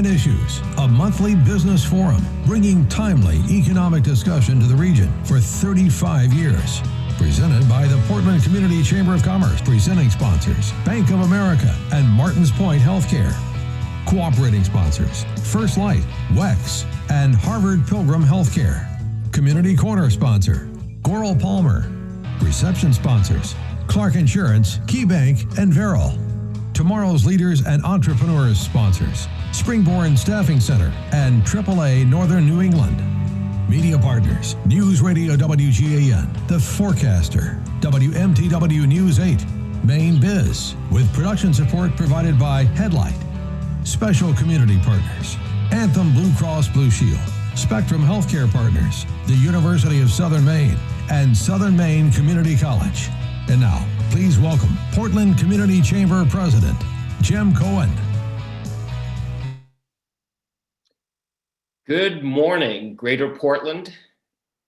and Issues, a monthly business forum bringing timely economic discussion to the region for 35 years. Presented by the Portland Community Chamber of Commerce. Presenting sponsors, Bank of America and Martins Point Healthcare. Cooperating sponsors, First Light, WEX, and Harvard Pilgrim Healthcare. Community Corner sponsor, Goral Palmer. Reception sponsors, Clark Insurance, KeyBank, and Veril. Tomorrow's Leaders and Entrepreneurs sponsors, Springborn Staffing Center and AAA Northern New England. Media partners, News Radio WGAN, The Forecaster, WMTW News 8, Maine Biz, with production support provided by Headlight. Special community partners, Anthem Blue Cross Blue Shield, Spectrum Healthcare Partners, the University of Southern Maine, and Southern Maine Community College. And now, please welcome Portland Community Chamber President, Jim Cohen. Good morning, Greater Portland,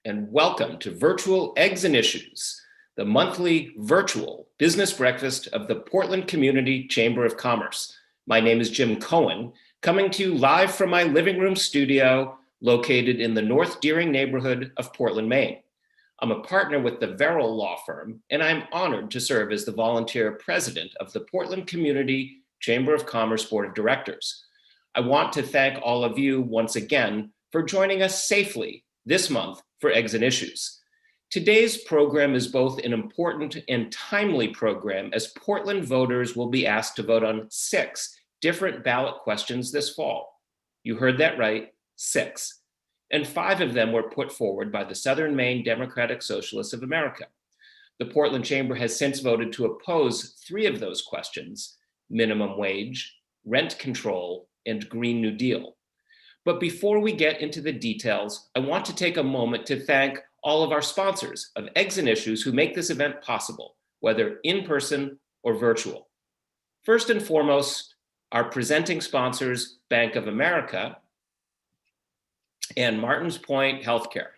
and welcome to Virtual Eggs and Issues, the monthly virtual business breakfast of the Portland Community Chamber of Commerce. My name is Jim Cohen, coming to you live from my living room studio located in the North Deering neighborhood of Portland, Maine. I'm a partner with the Veril law firm, and I'm honored to serve as the volunteer president of the Portland Community Chamber of Commerce Board of Directors. I want to thank all of you once again for joining us safely this month for Eggs and Issues. Today's program is both an important and timely program as Portland voters will be asked to vote on 6 different ballot questions this fall. You heard that right, 6. And 5 of them were put forward by the Southern Maine Democratic Socialists of America. The Portland Chamber has since voted to oppose 3 of those questions: minimum wage, rent control, and Green New Deal. But before we get into the details, I want to take a moment to thank all of our sponsors of Eggs and Issues who make this event possible, whether in person or virtual. First and foremost, our presenting sponsors, Bank of America and Martins Point Healthcare.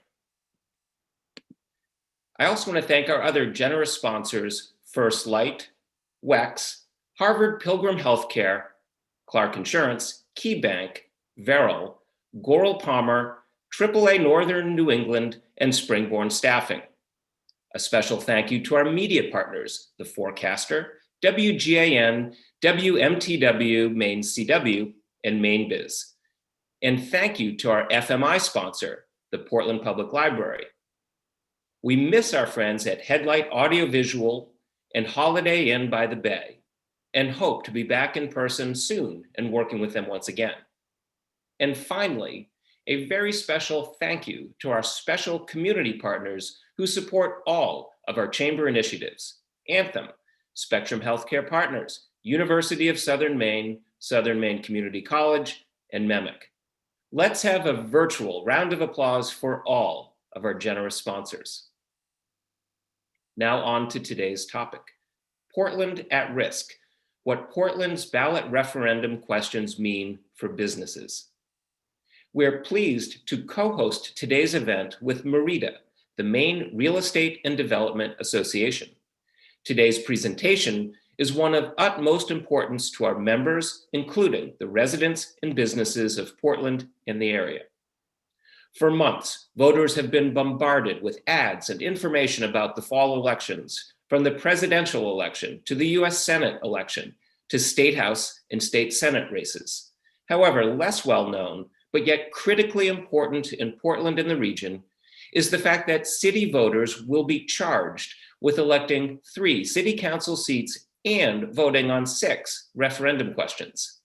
I also want to thank our other generous sponsors, First Light, WEX, Harvard Pilgrim Healthcare, Clark Insurance, KeyBank, Veril, Goral Palmer, AAA Northern New England, and Springborn Staffing. A special thank you to our media partners, The Forecaster, WGAN, WMTW, Maine CW, and Maine Biz. And thank you to our FMI sponsor, the Portland Public Library. We miss our friends at Headlight Audiovisual and Holiday Inn by the Bay, and hope to be back in person soon and working with them once again. And finally, a very special thank you to our special community partners who support all of our chamber initiatives: Anthem, Spectrum Healthcare Partners, University of Southern Maine Community College, and MEMIC. Let's have a virtual round of applause for all of our generous sponsors. Now on to today's topic: Portland at risk. What Portland's ballot referendum questions mean for businesses. We're pleased to co-host today's event with MEREDA, the Maine Real Estate and Development Association. Today's presentation is one of utmost importance to our members, including the residents and businesses of Portland and the area. For months, voters have been bombarded with ads and information about the fall elections, from the presidential election to the US Senate election to State House and State Senate races. However, less well known, but yet critically important in Portland and the region, is the fact that city voters will be charged with electing 3 city council seats and voting on 6 referendum questions.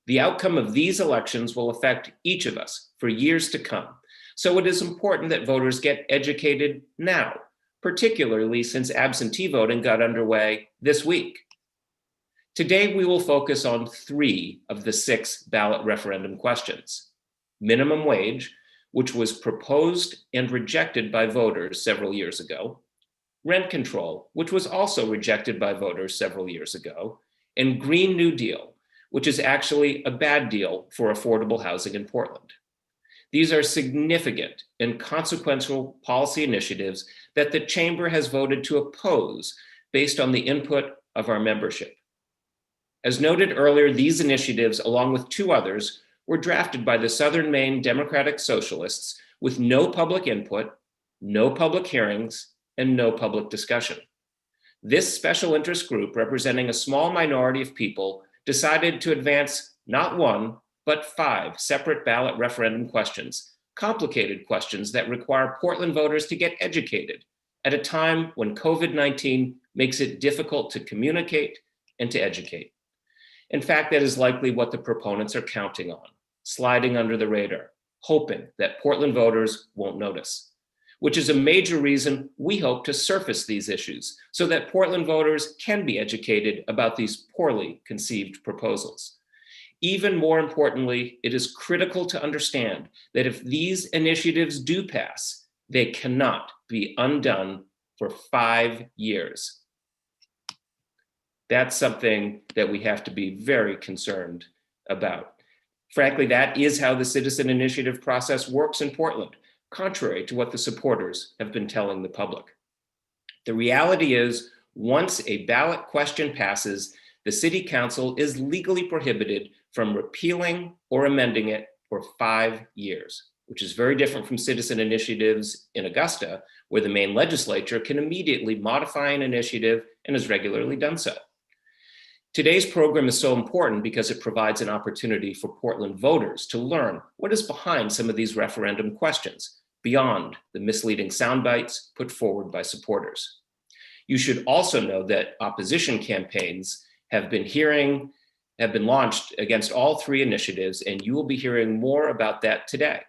The outcome of these elections will affect each of us for years to come, so it is important that voters get educated now, particularly since absentee voting got underway this week. Today, we will focus on 3 of the 6 ballot referendum questions: minimum wage, which was proposed and rejected by voters several years ago; rent control, which was also rejected by voters several years ago; and Green New Deal, which is actually a bad deal for affordable housing in Portland. These are significant and consequential policy initiatives that the Chamber has voted to oppose based on the input of our membership. As noted earlier, these initiatives, along with 2 others, were drafted by the Southern Maine Democratic Socialists with no public input, no public hearings, and no public discussion. This special interest group, representing a small minority of people, decided to advance not one, but 5 separate ballot referendum questions, complicated questions that require Portland voters to get educated at a time when COVID-19 makes it difficult to communicate and to educate. In fact, that is likely what the proponents are counting on, sliding under the radar, hoping that Portland voters won't notice, which is a major reason we hope to surface these issues so that Portland voters can be educated about these poorly conceived proposals. Even more importantly, it is critical to understand that if these initiatives do pass, they cannot be undone for 5 years. That's something that we have to be very concerned about. Frankly, that is how the citizen initiative process works in Portland, contrary to what the supporters have been telling the public. The reality is, once a ballot question passes, the City Council is legally prohibited from repealing or amending it for 5 years, which is very different from citizen initiatives in Augusta, where the Maine legislature can immediately modify an initiative and has regularly done so. Today's program is so important because it provides an opportunity for Portland voters to learn what is behind some of these referendum questions, beyond the misleading sound bites put forward by supporters. You should also know that opposition campaigns have been launched against all 3 initiatives, and you will be hearing more about that today.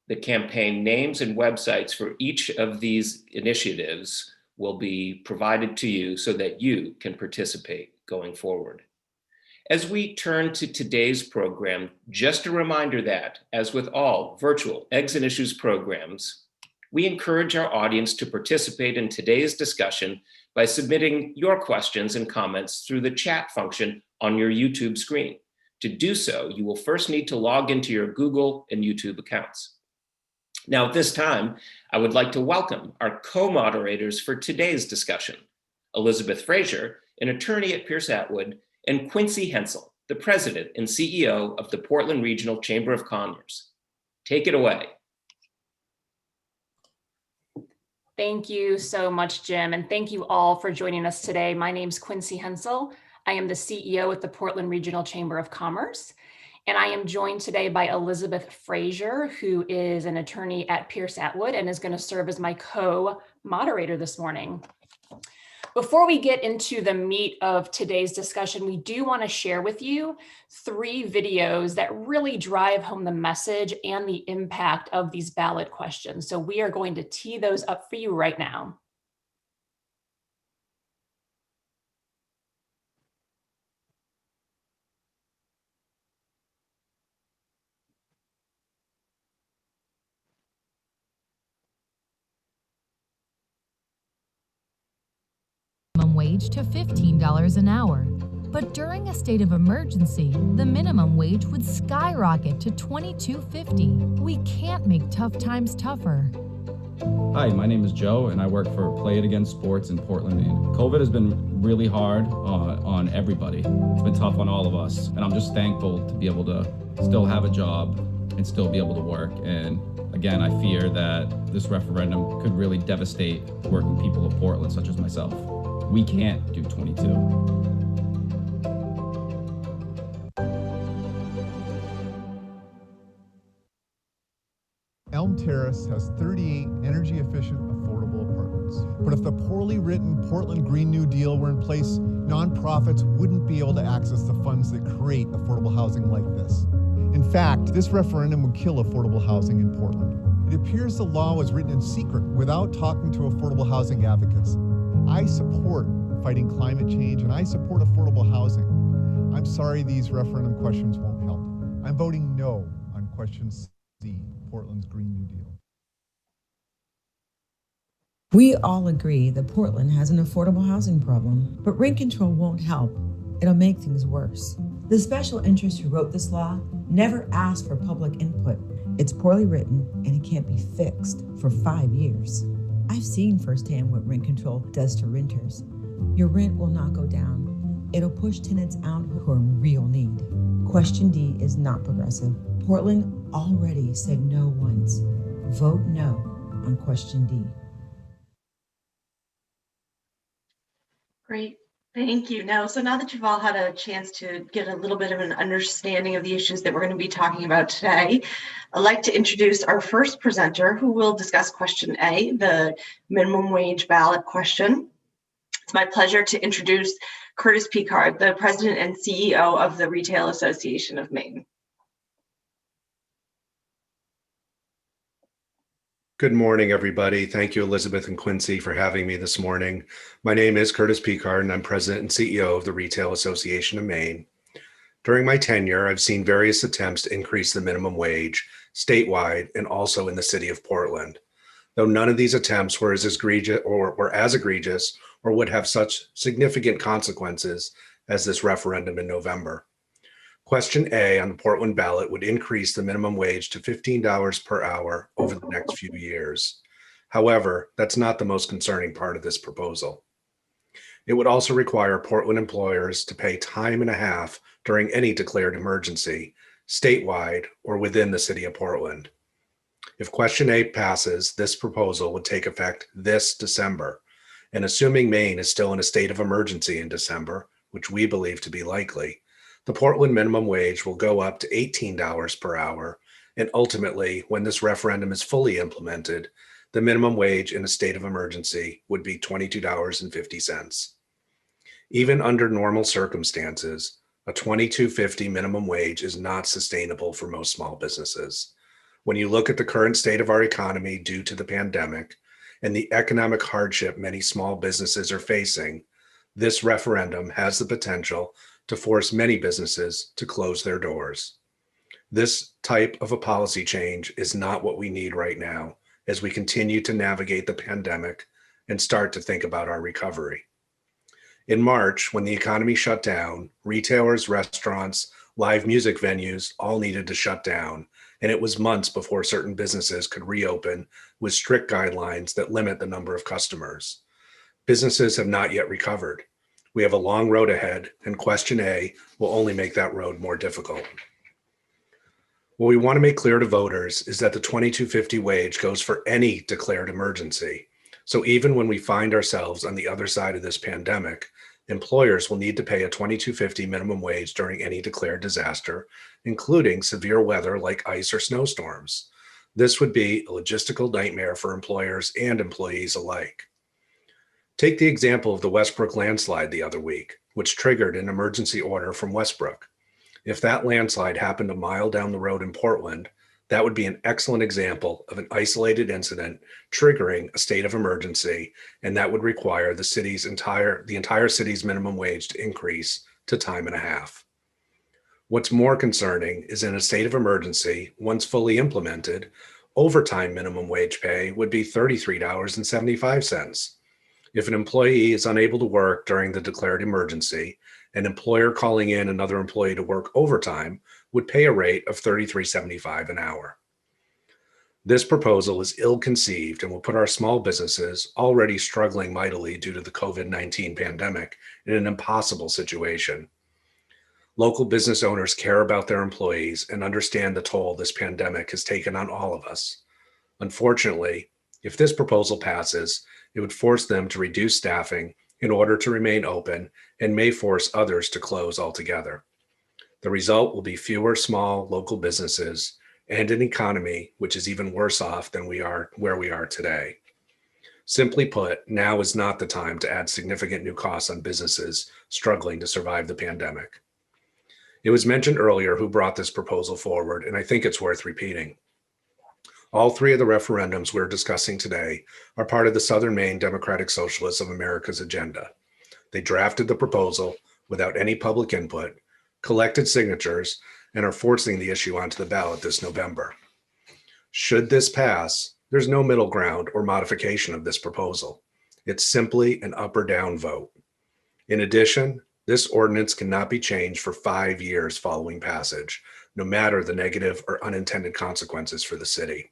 The campaign names and websites for each of these initiatives will be provided to you so that you can participate going forward. As we turn to today's program, just a reminder that, as with all virtual Eggs and Issues programs, we encourage our audience to participate in today's discussion by submitting your questions and comments through the chat function on your YouTube screen. To do so, you will first need to log into your Google and YouTube accounts. Now, at this time, I would like to welcome our co-moderators for today's discussion, Elizabeth Frazier, an attorney at Pierce Atwood, and Quincy Hensel, the president and CEO of the Portland Regional Chamber of Commerce. Take it away. Thank you so much, Jim, and thank you all for joining us today. My name is Quincy Hensel. I am the CEO at the Portland Regional Chamber of Commerce, and I am joined today by Elizabeth Frazier, who is an attorney at Pierce Atwood and is going to serve as my co-moderator this morning. Before we get into the meat of today's discussion, we do want to share with you 3 videos that really drive home the message and the impact of these ballot questions. So we are going to tee those up for you right now. Wage to $15 an hour. But during a state of emergency, the minimum wage would skyrocket to $22.50. We can't make tough times tougher. Hi, my name is Joe, and I work for Play It Against Sports in Portland, Maine. COVID has been really hard on everybody. It's been tough on all of us, and I'm just thankful to be able to still have a job and still be able to work. And again, I fear that this referendum could really devastate working people of Portland, such as myself. We can't do 22. Elm Terrace has 38 energy-efficient, affordable apartments. But if the poorly written Portland Green New Deal were in place, nonprofits wouldn't be able to access the funds that create affordable housing like this. In fact, this referendum would kill affordable housing in Portland. It appears the law was written in secret without talking to affordable housing advocates. I support fighting climate change and I support affordable housing. I'm sorry these referendum questions won't help. I'm voting no on question C, Portland's Green New Deal. We all agree that Portland has an affordable housing problem, but rent control won't help. It'll make things worse. The special interest who wrote this law never asked for public input. It's poorly written and it can't be fixed for 5 years. I've seen firsthand what rent control does to renters. Your rent will not go down. It'll push tenants out who are in real need. Question D is not progressive. Portland already said no once. Vote no on Question D. Great. Thank you. Now that you've all had a chance to get a little bit of an understanding of the issues that we're going to be talking about today, I'd like to introduce our first presenter who will discuss Question A, the minimum wage ballot question. It's my pleasure to introduce Curtis Picard, the President and CEO of the Retail Association of Maine. Good morning, everybody. Thank you, Elizabeth and Quincy, for having me this morning. My name is Curtis Picard, and I'm President and CEO of the Retail Association of Maine. During my tenure, I've seen various attempts to increase the minimum wage statewide and also in the city of Portland, though none of these attempts were as egregious or would have such significant consequences as this referendum in November. Question A on the Portland ballot would increase the minimum wage to $15 per hour over the next few years. However, that's not the most concerning part of this proposal. It would also require Portland employers to pay time and a half during any declared emergency, statewide or within the city of Portland. If Question A passes, this proposal would take effect this December. And assuming Maine is still in a state of emergency in December, which we believe to be likely, the Portland minimum wage will go up to $18 per hour, and ultimately, when this referendum is fully implemented, the minimum wage in a state of emergency would be $22.50. Even under normal circumstances, a $22.50 minimum wage is not sustainable for most small businesses. When you look at the current state of our economy due to the pandemic and the economic hardship many small businesses are facing, this referendum has the potential to force many businesses to close their doors. This type of a policy change is not what we need right now as we continue to navigate the pandemic and start to think about our recovery. In March, when the economy shut down, retailers, restaurants, live music venues all needed to shut down, and it was months before certain businesses could reopen with strict guidelines that limit the number of customers. Businesses have not yet recovered. We have a long road ahead, and Question A will only make that road more difficult. What we want to make clear to voters is that the $22.50 wage goes for any declared emergency. So even when we find ourselves on the other side of this pandemic, employers will need to pay a $22.50 minimum wage during any declared disaster, including severe weather like ice or snowstorms. This would be a logistical nightmare for employers and employees alike. Take the example of the Westbrook landslide the other week, which triggered an emergency order from Westbrook. If that landslide happened a mile down the road in Portland, that would be an excellent example of an isolated incident triggering a state of emergency, and that would require the entire city's minimum wage to increase to time and a half. What's more concerning is in a state of emergency, once fully implemented, overtime minimum wage pay would be $33.75. If an employee is unable to work during the declared emergency, an employer calling in another employee to work overtime would pay a rate of $33.75 an hour. This proposal is ill-conceived and will put our small businesses, already struggling mightily due to the COVID-19 pandemic, in an impossible situation. Local business owners care about their employees and understand the toll this pandemic has taken on all of us. Unfortunately, if this proposal passes, it would force them to reduce staffing in order to remain open and may force others to close altogether. The result will be fewer small local businesses and an economy which is even worse off than where we are today. Simply put, now is not the time to add significant new costs on businesses struggling to survive the pandemic. It was mentioned earlier who brought this proposal forward, and I think it's worth repeating. All three of the referendums we're discussing today are part of the Southern Maine Democratic Socialists of America's agenda. They drafted the proposal without any public input, collected signatures, and are forcing the issue onto the ballot this November. Should this pass, there's no middle ground or modification of this proposal. It's simply an up or down vote. In addition, this ordinance cannot be changed for 5 years following passage, no matter the negative or unintended consequences for the city.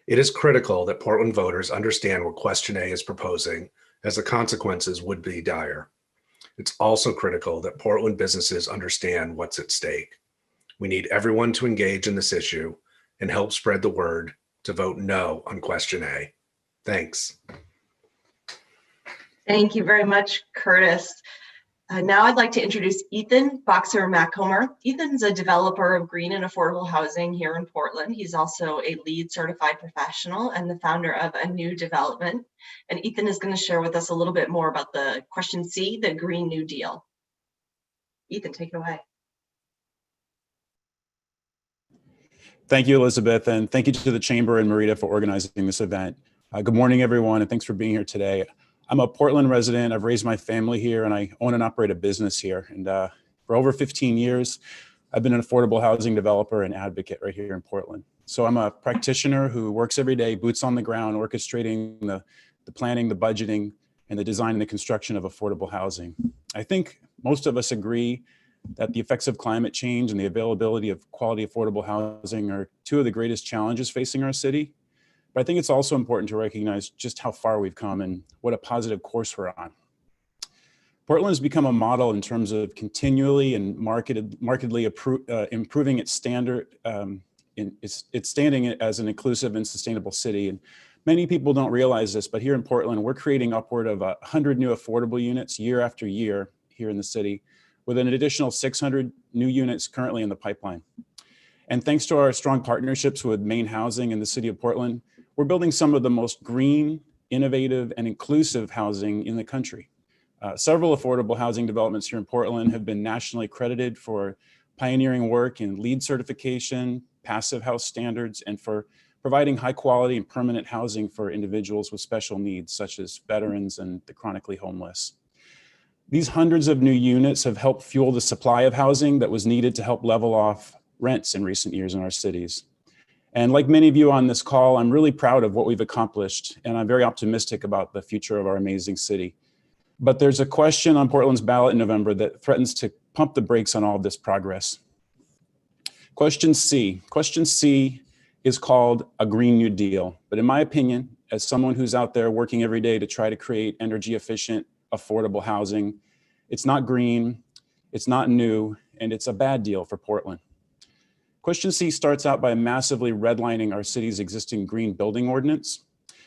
It is critical that Portland voters understand what Question A is proposing, as the consequences would be dire. It's also critical that Portland businesses understand what's at stake. We need everyone to engage in this issue and help spread the word to vote no on Question A. Thanks. Thank you very much, Curtis. Now I'd like to introduce Ethan Boxer-Maccomer. Ethan's a developer of green and affordable housing here in Portland. He's also a LEED certified professional and the founder of a new development. And Ethan is going to share with us a little bit more about the Question C, the Green New Deal. Ethan, take it away. Thank you, Elizabeth, and thank you to the Chamber and MEREDA for organizing this event. Good morning, everyone, and thanks for being here today. I'm a Portland resident. I've raised my family here, and I own and operate a business here. And for over 15 years, I've been an affordable housing developer and advocate right here in Portland. So I'm a practitioner who works every day, boots on the ground, orchestrating the planning, the budgeting, and the design and the construction of affordable housing. I think most of us agree that the effects of climate change and the availability of quality affordable housing are two of the greatest challenges facing our city. But I think it's also important to recognize just how far we've come and what a positive course we're on. Portland has become a model in terms of continually and markedly improving its standard, its standing as an inclusive and sustainable city. And many people don't realize this, but here in Portland, we're creating upward of 100 new affordable units year after year here in the city, with an additional 600 new units currently in the pipeline. And thanks to our strong partnerships with Maine Housing and the City of Portland, we're building some of the most green, innovative, and inclusive housing in the country. Several affordable housing developments here in Portland have been nationally accredited for pioneering work in LEED certification, passive house standards, and for providing high quality and permanent housing for individuals with special needs, such as veterans and the chronically homeless. These hundreds of new units have helped fuel the supply of housing that was needed to help level off rents in recent years in our cities. And like many of you on this call, I'm really proud of what we've accomplished, and I'm very optimistic about the future of our amazing city. But there's a question on Portland's ballot in November that threatens to pump the brakes on all of this progress. Question C. Question C is called a Green New Deal. But in my opinion, as someone who's out there working every day to try to create energy efficient, affordable housing, it's not green, it's not new, and it's a bad deal for Portland. Question C starts out by massively redlining our city's existing green building ordinance.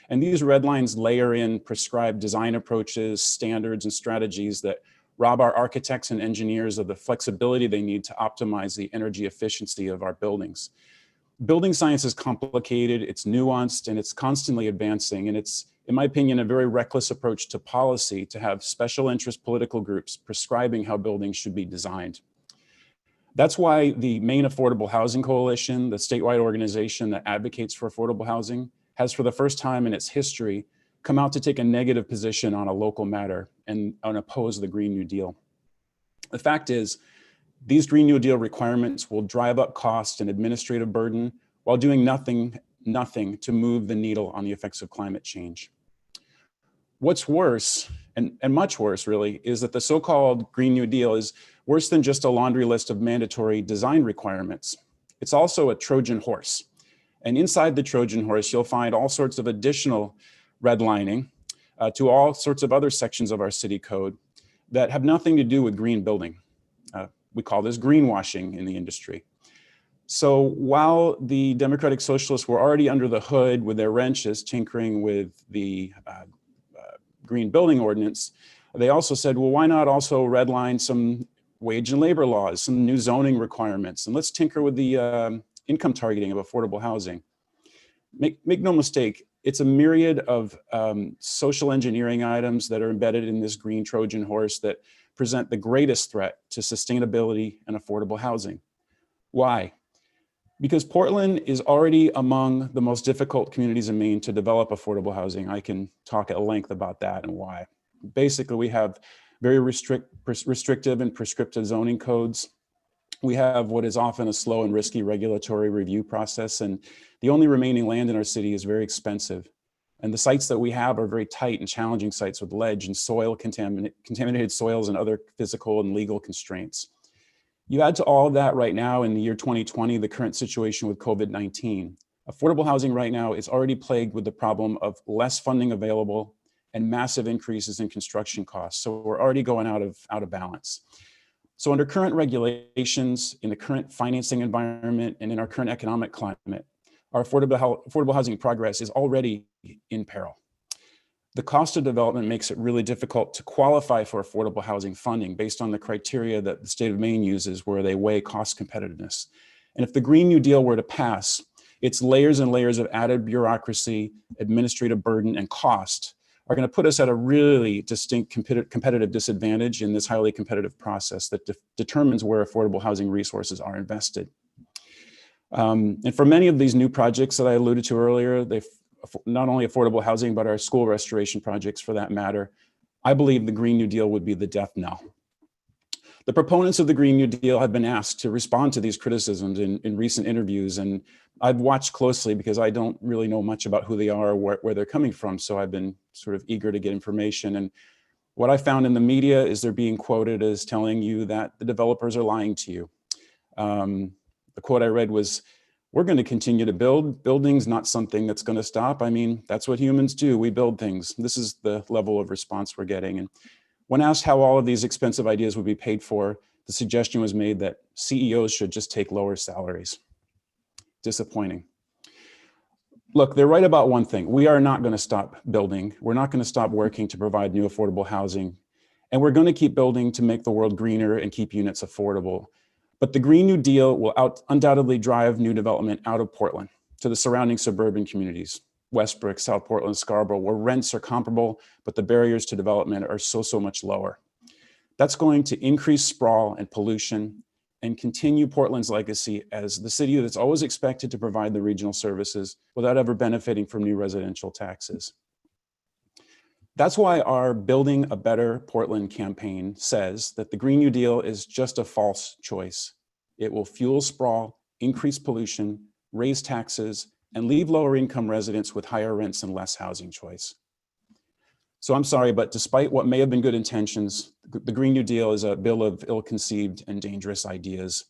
And these red lines layer in prescribed design approaches, standards, and strategies that rob our architects and engineers of the flexibility they need to optimize the energy efficiency of our buildings. Building science is complicated, it's nuanced, and it's constantly advancing. And it's, in my opinion, a very reckless approach to policy to have special interest political groups prescribing how buildings should be designed. That's why the Maine Affordable Housing Coalition, the statewide organization that advocates for affordable housing, has for the first time in its history come out to take a negative position on a local matter and oppose the Green New Deal. The fact is, these Green New Deal requirements will drive up cost and administrative burden while doing nothing to move the needle on the effects of climate change. What's worse, and much worse really, is that the so-called Green New Deal is worse than just a laundry list of mandatory design requirements. It's also a Trojan horse. And inside the Trojan horse, you'll find all sorts of additional redlining to all sorts of other sections of our city code that have nothing to do with green building. We call this greenwashing in the industry. So while the Democratic Socialists were already under the hood with their wrenches tinkering with the green building ordinance, they also said, well, why not also redline some wage and labor laws, some new zoning requirements, and let's tinker with the income targeting of affordable housing. Make no mistake, it's a myriad of social engineering items that are embedded in this green Trojan horse that present the greatest threat to sustainability and affordable housing. Why? Because Portland is already among the most difficult communities in Maine to develop affordable housing. I can talk at length about that and why. Basically, we have very restrictive and prescriptive zoning codes. We have what is often a slow and risky regulatory review process, and the only remaining land in our city is very expensive. And the sites that we have are very tight and challenging sites with ledge and soil, contaminated soils and other physical and legal constraints. You add to all of that right now in the year 2020, the current situation with COVID-19. Affordable housing right now is already plagued with the problem of less funding available and massive increases in construction costs. So we're already going out of balance. So under current regulations, in the current financing environment, and in our current economic climate, our affordable housing progress is already in peril. The cost of development makes it really difficult to qualify for affordable housing funding based on the criteria that the state of Maine uses, where they weigh cost competitiveness. And if the Green New Deal were to pass, its layers and layers of added bureaucracy, administrative burden, and cost are going to put us at a really distinct competitive disadvantage in this highly competitive process that determines where affordable housing resources are invested. And for many of these new projects that I alluded to earlier, they've not only affordable housing, but our school restoration projects for that matter, I believe the Green New Deal would be the death knell. The proponents of the Green New Deal have been asked to respond to these criticisms in recent interviews, and I've watched closely because I don't really know much about who they are or where they're coming from, so I've been sort of eager to get information. And what I found in the media is they're being quoted as telling you that the developers are lying to you. The quote I read was, "We're going to continue to build. Building's not something that's going to stop. I mean, that's what humans do. We build things." This is the level of response we're getting. And when asked how all of these expensive ideas would be paid for, the suggestion was made that CEOs should just take lower salaries. Disappointing. Look, they're right about one thing. We are not going to stop building. We're not going to stop working to provide new affordable housing. And we're going to keep building to make the world greener and keep units affordable. But the Green New Deal will undoubtedly drive new development out of Portland to the surrounding suburban communities, Westbrook, South Portland, Scarborough, where rents are comparable, but the barriers to development are so much lower. That's going to increase sprawl and pollution and continue Portland's legacy as the city that's always expected to provide the regional services without ever benefiting from new residential taxes. That's why our Building a Better Portland campaign says that the Green New Deal is just a false choice. It will fuel sprawl, increase pollution, raise taxes, and leave lower income residents with higher rents and less housing choice. So I'm sorry, but despite what may have been good intentions, the Green New Deal is a bill of ill-conceived and dangerous ideas.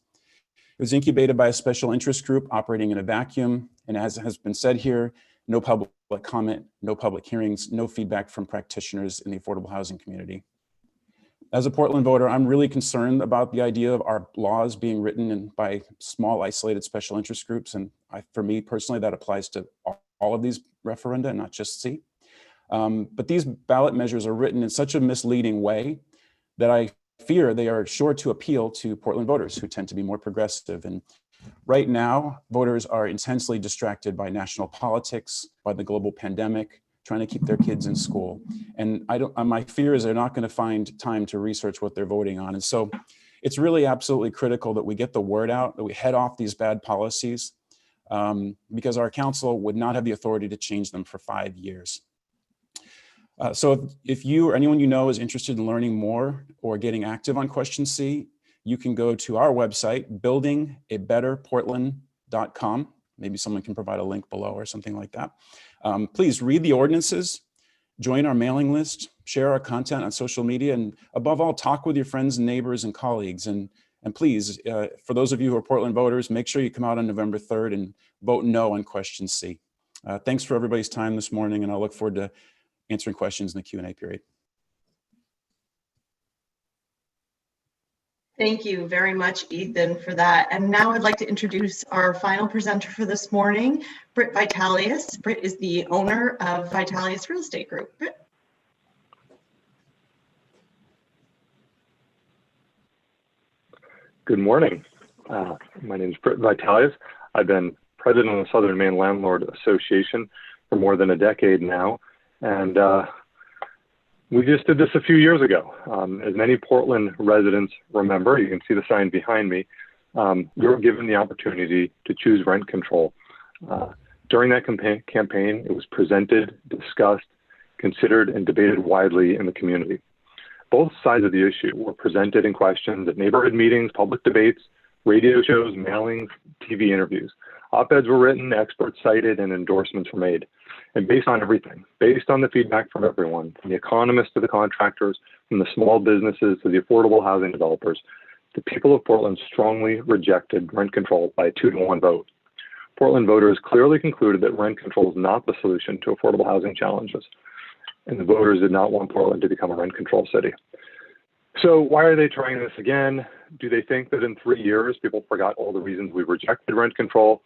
It was incubated by a special interest group operating in a vacuum, and as has been said here, no public comment, no public hearings, no feedback from practitioners in the affordable housing community. As a Portland voter, I'm really concerned about the idea of our laws being written by small, isolated special interest groups. And for me personally, that applies to all of these referenda, not just C. But these ballot measures are written in such a misleading way that I fear they are sure to appeal to Portland voters who tend to be more progressive. And right now, voters are intensely distracted by national politics, by the global pandemic, trying to keep their kids in school. And my fear is they're not going to find time to research what they're voting on. And so it's really absolutely critical that we get the word out, that we head off these bad policies, because our council would not have the authority to change them for 5 years. So if you or anyone you know is interested in learning more or getting active on Question C, you can go to our website, buildingabetterportland.com. Maybe someone can provide a link below or something like that. Please read the ordinances, join our mailing list, share our content on social media, and above all, talk with your friends and neighbors and colleagues. And please, for those of you who are Portland voters, make sure you come out on November 3rd and vote no on Question C. Thanks for everybody's time this morning, and I look forward to answering questions in the Q&A period. Thank you very much, Ethan, for that. And now I'd like to introduce our final presenter for this morning, Britt Vitalius. Britt is the owner of Vitalius Real Estate Group. Britt. Good morning. My name is Britt Vitalius. I've been president of the Southern Maine Landlord Association for more than a decade now. And we just did this a few years ago. As many Portland residents remember, you can see the sign behind me, we were given the opportunity to choose rent control. During that campaign, it was presented, discussed, considered, and debated widely in the community. Both sides of the issue were presented in questions at neighborhood meetings, public debates, radio shows, mailings, TV interviews. Op-eds were written, experts cited, and endorsements were made. And based on everything, based on the feedback from everyone, from the economists to the contractors, from the small businesses to the affordable housing developers, the people of Portland strongly rejected rent control by a 2-to-1 vote. Portland voters clearly concluded that rent control is not the solution to affordable housing challenges. and the voters did not want Portland to become a rent control city. So why are they trying this again? Do they think that in 3 years, people forgot all the reasons we rejected rent control?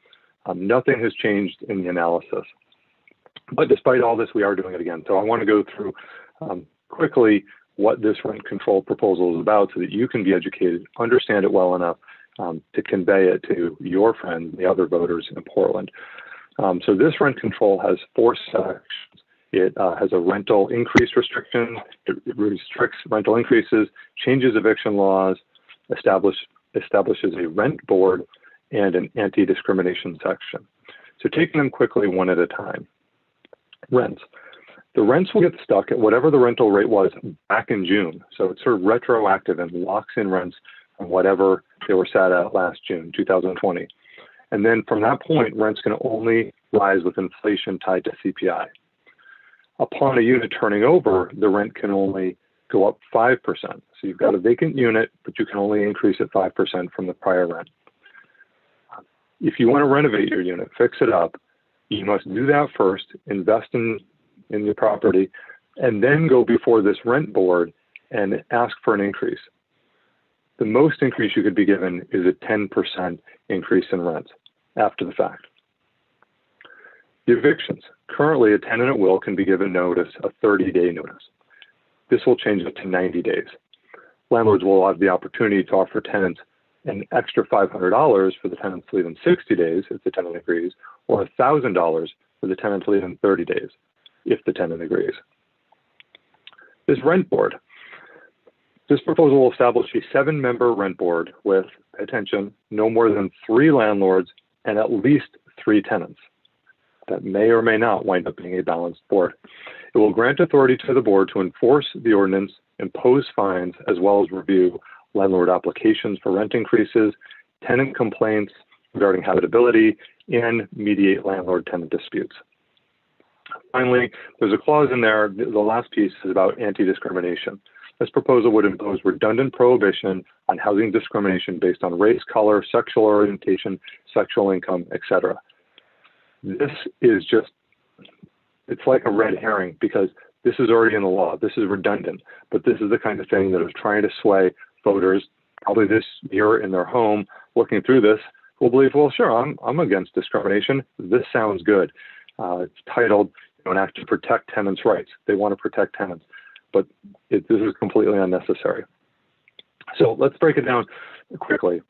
Nothing has changed in the analysis. But despite all this, we are doing it again. So I want to go through quickly what this rent control proposal is about so that you can be educated, understand it well enough to convey it to your friends, the other voters in Portland. So this rent control has 4 sections. It has a rental increase restriction. It restricts rental increases, changes eviction laws, establishes a rent board, and an anti-discrimination section. So taking them quickly one at a time. Rents. The rents will get stuck at whatever the rental rate was back in June. So it's sort of retroactive and locks in rents from whatever they were set at last June, 2020. And then from that point, rents can only rise with inflation tied to CPI. Upon a unit turning over, the rent can only go up 5%. So you've got a vacant unit, but you can only increase it 5% from the prior rent. If you want to renovate your unit, fix it up, you must do that first, invest in your property, and then go before this rent board and ask for an increase. The most increase you could be given is a 10% increase in rent after the fact. The evictions. Currently, a tenant at will can be given notice, a 30-day notice. This will change it to 90 days. Landlords will have the opportunity to offer tenants an extra $500 for the tenant to leave in 60 days if the tenant agrees, or $1,000 for the tenant to leave in 30 days if the tenant agrees. This rent board. This proposal will establish a 7-member rent board with, attention, no more than 3 landlords and at least 3 tenants. That may or may not wind up being a balanced board. It will grant authority to the board to enforce the ordinance, impose fines, as well as review landlord applications for rent increases, tenant complaints regarding habitability, and mediate landlord-tenant disputes. Finally, there's a clause in there, the last piece is about anti-discrimination. This proposal would impose redundant prohibition on housing discrimination based on race, color, sexual orientation, sexual income, etc. This is just, it's like a red herring because this is already in the law. This is redundant, but this is the kind of thing that is trying to sway voters probably this year in their home looking through this will believe, well, sure, I'm against discrimination. This sounds good. It's titled, an act to protect tenants' rights. They want to protect tenants, but this is completely unnecessary. So let's break it down quickly.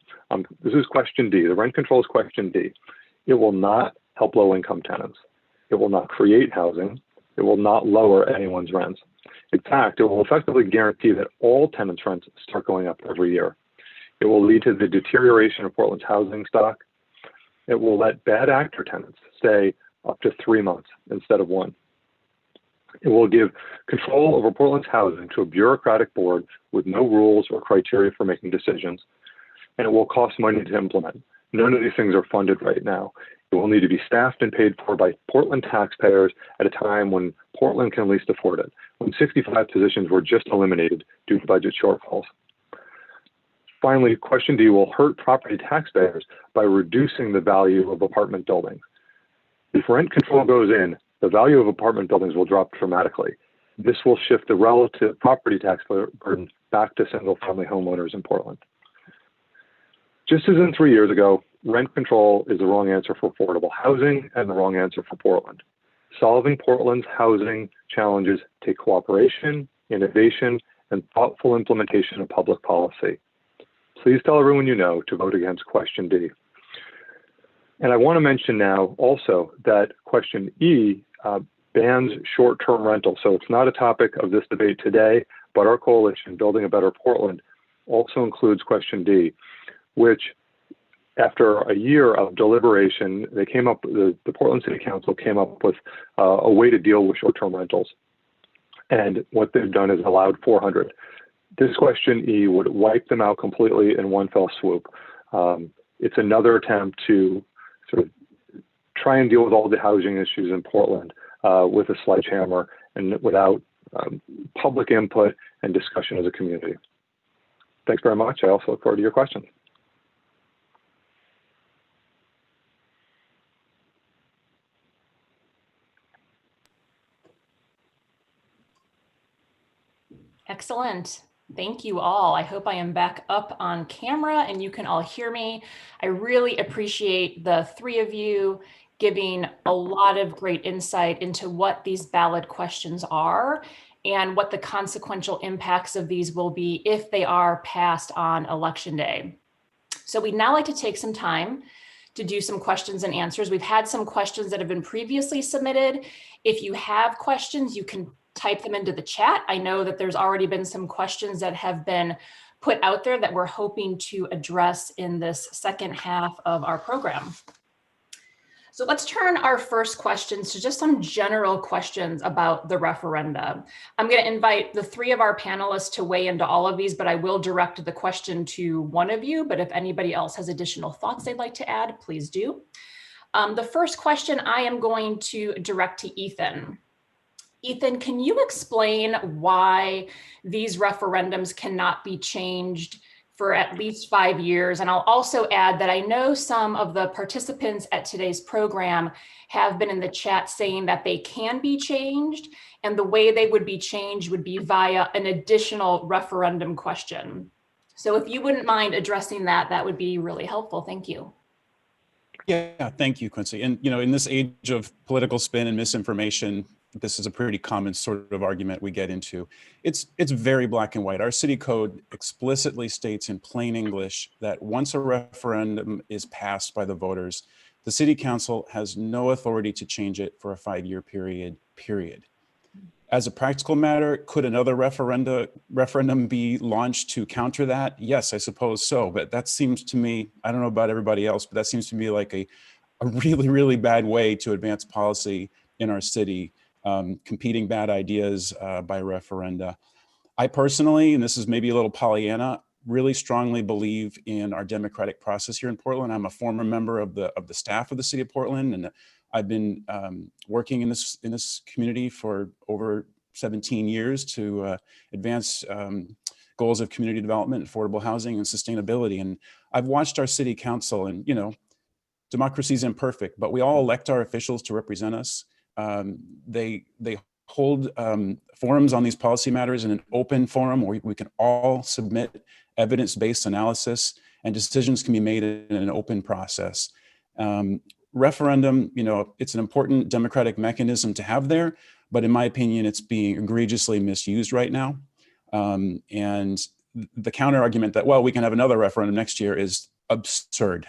This is question D. The rent control is question D. It will not help low-income tenants. It will not create housing. It will not lower anyone's rents. In fact, it will effectively guarantee that all tenants' rents start going up every year. It will lead to the deterioration of Portland's housing stock. It will let bad actor tenants stay up to 3 months instead of 1. It will give control over Portland's housing to a bureaucratic board with no rules or criteria for making decisions, and it will cost money to implement. None of these things are funded right now. It will need to be staffed and paid for by Portland taxpayers at a time when Portland can least afford it, when 65 positions were just eliminated due to budget shortfalls. Finally, question D will hurt property taxpayers by reducing the value of apartment buildings. If rent control goes in, the value of apartment buildings will drop dramatically. This will shift the relative property tax burden back to single-family homeowners in Portland. Just as in 3 years ago, rent control is the wrong answer for affordable housing and the wrong answer for Portland. Solving Portland's housing challenges take cooperation, innovation, and thoughtful implementation of public policy. Please tell everyone you know to vote against question D. And I want to mention now also that question E bans short-term rentals. So it's not a topic of this debate today, but our coalition, Building a Better Portland, also includes question D, which after a year of deliberation, they came up, the Portland City Council came up with a way to deal with short-term rentals. And what they've done is allowed 400. This question E would wipe them out completely in one fell swoop. It's another attempt to sort of try and deal with all the housing issues in Portland with a sledgehammer and without public input and discussion as a community. Thanks very much. I also look forward to your questions. Excellent. Thank you all. I hope I am back up on camera and you can all hear me. I really appreciate the three of you giving a lot of great insight into what these ballot questions are and what the consequential impacts of these will be if they are passed on Election Day. So we'd now like to take some time to do some questions and answers. We've had some questions that have been previously submitted. If you have questions, you can type them into the chat. I know that there's already been some questions that have been put out there that we're hoping to address in this second half of our program. So let's turn our first questions to just some general questions about the referenda. I'm going to invite the three of our panelists to weigh into all of these, but I will direct the question to one of you. But if anybody else has additional thoughts they'd like to add, please do. The first question I am going to direct to Ethan. Ethan, can you explain why these referendums cannot be changed for at least 5 years? And I'll also add that I know some of the participants at today's program have been in the chat saying that they can be changed, and the way they would be changed would be via an additional referendum question. So if you wouldn't mind addressing that, that would be really helpful. Thank you. Yeah, thank you, Quincy. And in this age of political spin and misinformation, this is a pretty common sort of argument we get into. It's very black and white. Our city code explicitly states in plain English that once a referendum is passed by the voters, the city council has no authority to change it for a 5-year period. As a practical matter, could another referendum be launched to counter that? Yes, I suppose so. But that seems to me, I don't know about everybody else, but that seems to me like a really, really bad way to advance policy in our city. Competing bad ideas by referenda. I personally, and this is maybe a little Pollyanna, really strongly believe in our democratic process here in Portland. I'm a former member of the staff of the city of Portland, and I've been working in this community for over 17 years to advance goals of community development, affordable housing, and sustainability. And I've watched our city council, and democracy is imperfect, but we all elect our officials to represent us. They hold forums on these policy matters in an open forum where we can all submit evidence-based analysis, and decisions can be made in an open process. Referendum, it's an important democratic mechanism to have there, but in my opinion, it's being egregiously misused right now. And the counter argument that, well, we can have another referendum next year is absurd.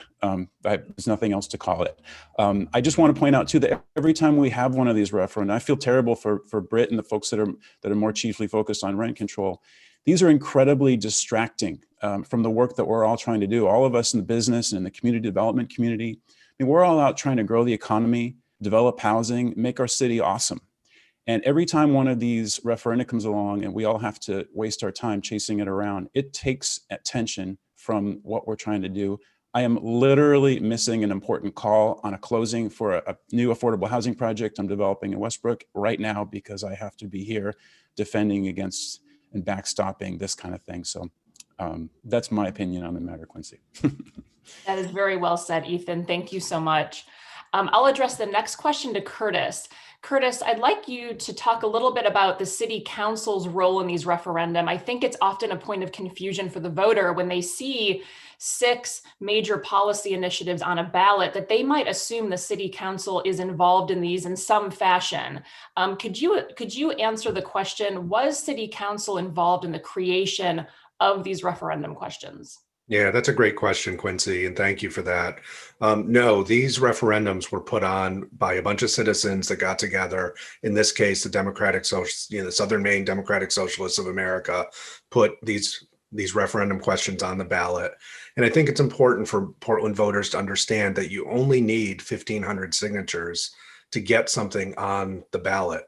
There's nothing else to call it. I just want to point out too that every time we have one of these referenda, I feel terrible for Britt and the folks that are more chiefly focused on rent control. These are incredibly distracting from the work that we're all trying to do. All of us in the business and in the community development community, we're all out trying to grow the economy, develop housing, make our city awesome. And every time one of these referenda comes along and we all have to waste our time chasing it around, it takes attention from what we're trying to do. I am literally missing an important call on a closing for a new affordable housing project I'm developing in Westbrook right now because I have to be here defending against and backstopping this kind of thing. So that's my opinion on the matter, Quincy. That is very well said, Ethan. Thank you so much. I'll address the next question to Curtis. Curtis, I'd like you to talk a little bit about the city council's role in these referendum. I think it's often a point of confusion for the voter when they see 6 major policy initiatives on a ballot that they might assume the city council is involved in these in some fashion. Could you answer the question, was city council involved in the creation of these referendum questions? Yeah, that's a great question, Quincy, and thank you for that. No, these referendums were put on by a bunch of citizens that got together. In this case, the Southern Maine Democratic Socialists of America put these referendum questions on the ballot. And I think it's important for Portland voters to understand that you only need 1,500 signatures to get something on the ballot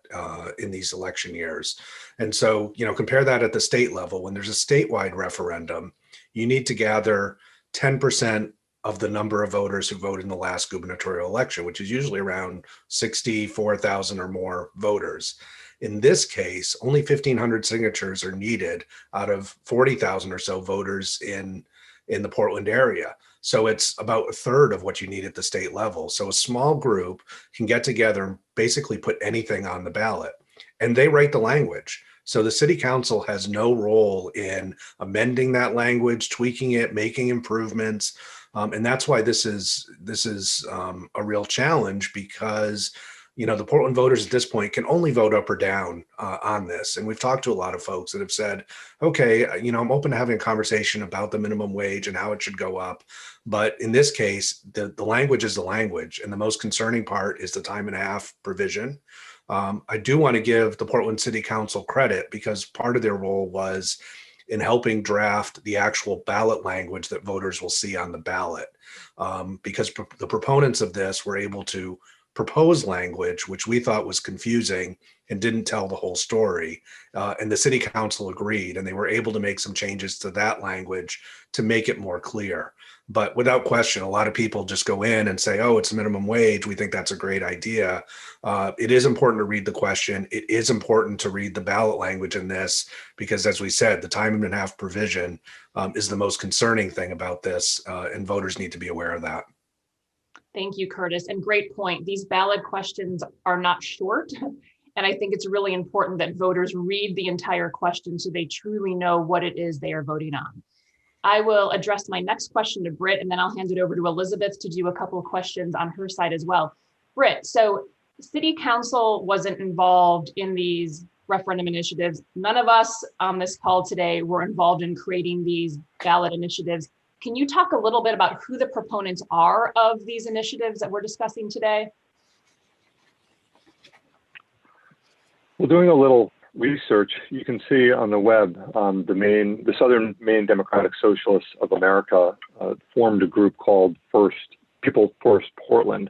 in these election years. And so, compare that at the state level. When there's a statewide referendum, you need to gather 10% of the number of voters who voted in the last gubernatorial election, which is usually around 64,000 or more voters. In this case, only 1,500 signatures are needed out of 40,000 or so voters in the Portland area. So it's about a third of what you need at the state level. So a small group can get together and basically put anything on the ballot. And they write the language. So the city council has no role in amending that language, tweaking it, making improvements. And that's why this is a real challenge, because the Portland voters at this point can only vote up or down on this. And we've talked to a lot of folks that have said, okay, I'm open to having a conversation about the minimum wage and how it should go up. But in this case, the language is the language. And the most concerning part is the time and a half provision. I do want to give the Portland City Council credit, because part of their role was in helping draft the actual ballot language that voters will see on the ballot. Because the proponents of this were able to propose language which we thought was confusing and didn't tell the whole story. And the city council agreed, and they were able to make some changes to that language to make it more clear. But without question, a lot of people just go in and say, oh, it's minimum wage. We think that's a great idea. It is important to read the question. It is important to read the ballot language in this, because as we said, the time and a half provision is the most concerning thing about this, and voters need to be aware of that. Thank you, Curtis. And great point. These ballot questions are not short. And I think it's really important that voters read the entire question so they truly know what it is they are voting on. I will address my next question to Britt, and then I'll hand it over to Elizabeth to do a couple of questions on her side as well. Britt, so City Council wasn't involved in these referendum initiatives. None of us on this call today were involved in creating these ballot initiatives. Can you talk a little bit about who the proponents are of these initiatives that we're discussing today? Well, doing a little research, you can see on the web, the Southern Maine Democratic Socialists of America formed a group called People First Portland.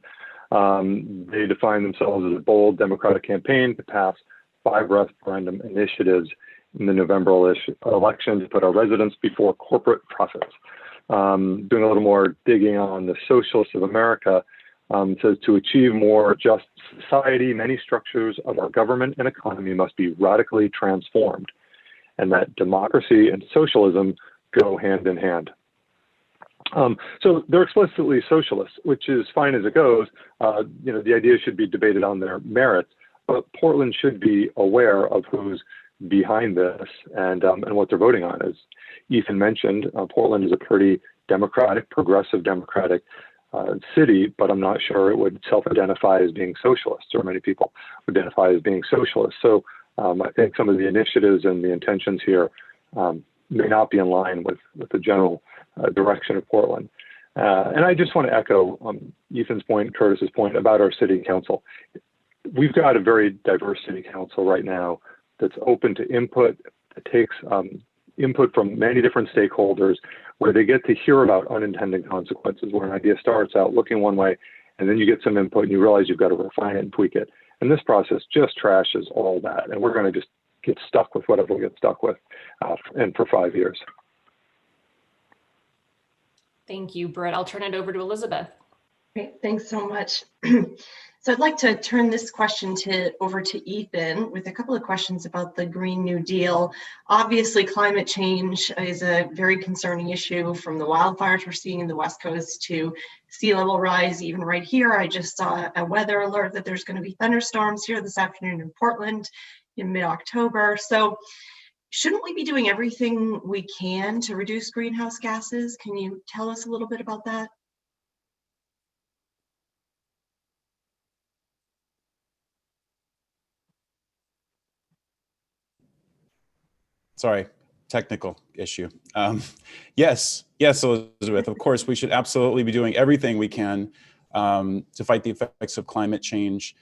They define themselves as a bold democratic campaign to pass 5 referendum initiatives in the November election to put our residents before corporate profits. Doing a little more digging on the Socialists of America, says to achieve more just society, many structures of our government and economy must be radically transformed, and that democracy and socialism go hand in hand. So they're explicitly socialists, which is fine as it goes. The idea should be debated on their merits, but Portland should be aware of who's behind this and what they're voting on. As Ethan mentioned, Portland is a pretty democratic, progressive democratic city, but I'm not sure it would self-identify as being socialist, or many people would identify as being socialist. So I think some of the initiatives and the intentions here may not be in line with the general direction of Portland. And I just want to echo Ethan's point, Curtis's point about our city council. We've got a very diverse city council right now that's open to input. It takes input from many different stakeholders, where they get to hear about unintended consequences, where an idea starts out looking one way, and then you get some input and you realize you've got to refine it and tweak it. And this process just trashes all that. And we're going to just get stuck with whatever we get stuck with and for 5 years. Thank you, Britt. I'll turn it over to Elizabeth. Great, thanks so much. So I'd like to turn this question over to Ethan with a couple of questions about the Green New Deal. Obviously, climate change is a very concerning issue, from the wildfires we're seeing in the West Coast to sea level rise. Even right here, I just saw a weather alert that there's going to be thunderstorms here this afternoon in Portland in mid-October. So shouldn't we be doing everything we can to reduce greenhouse gases? Can you tell us a little bit about that? Sorry, technical issue. Yes, Elizabeth, of course, we should absolutely be doing everything we can to fight the effects of climate change.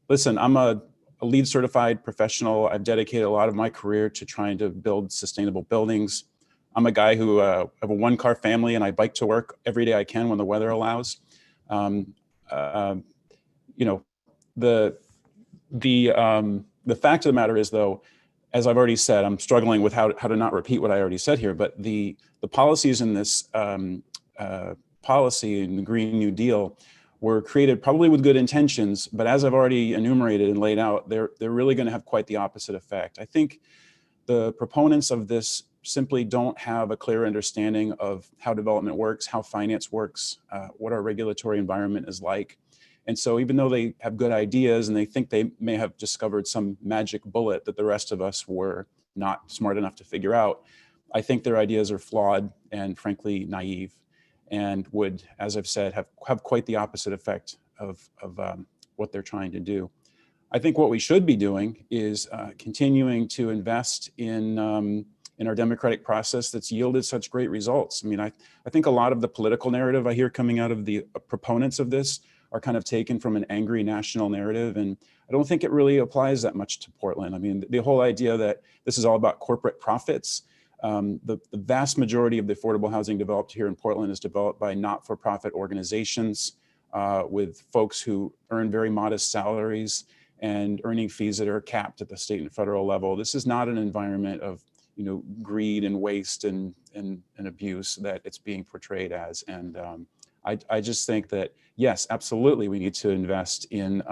Listen, I'm a LEED certified professional. I've dedicated a lot of my career to trying to build sustainable buildings. I'm a guy who have a 1-car family, and I bike to work every day I can when the weather allows. The fact of the matter is, though, as I've already said, I'm struggling with how to not repeat what I already said here, but the policies in this policy in the Green New Deal were created probably with good intentions, but as I've already enumerated and laid out, they're really going to have quite the opposite effect. I think the proponents of this simply don't have a clear understanding of how development works, how finance works, what our regulatory environment is like. And so even though they have good ideas and they think they may have discovered some magic bullet that the rest of us were not smart enough to figure out, I think their ideas are flawed and frankly naive, and would, as I've said, have quite the opposite effect of what they're trying to do. I think what we should be doing is continuing to invest in our democratic process that's yielded such great results. I mean, I think a lot of the political narrative I hear coming out of the proponents of this are kind of taken from an angry national narrative, and I don't think it really applies that much to Portland. I mean, the whole idea that this is all about corporate profits. The vast majority of the affordable housing developed here in Portland is developed by not-for-profit organizations with folks who earn very modest salaries and earning fees that are capped at the state and federal level. This is not an environment of greed and waste and abuse that it's being portrayed as. And I just think that, yes, absolutely, we need to invest in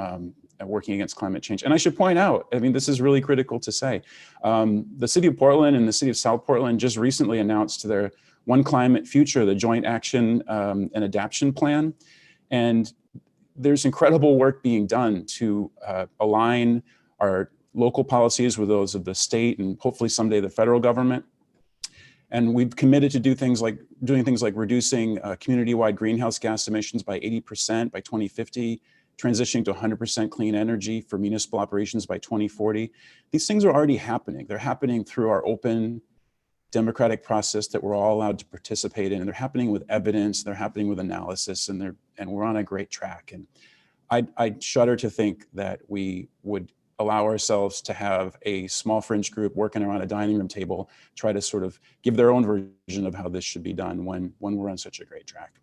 working against climate change. And I should point out, I mean, this is really critical to say, the city of Portland and the city of South Portland just recently announced their One Climate Future, the Joint Action and Adaptation Plan. And there's incredible work being done to align our local policies with those of the state and hopefully someday the federal government. And we've committed to doing things like reducing community-wide greenhouse gas emissions by 80% by 2050, transitioning to 100% clean energy for municipal operations by 2040. These things are already happening. They're happening through our open democratic process that we're all allowed to participate in. And they're happening with evidence, they're happening with analysis, and we're on a great track. And I shudder to think that we would allow ourselves to have a small fringe group working around a dining room table, try to sort of give their own version of how this should be done when we're on such a great track.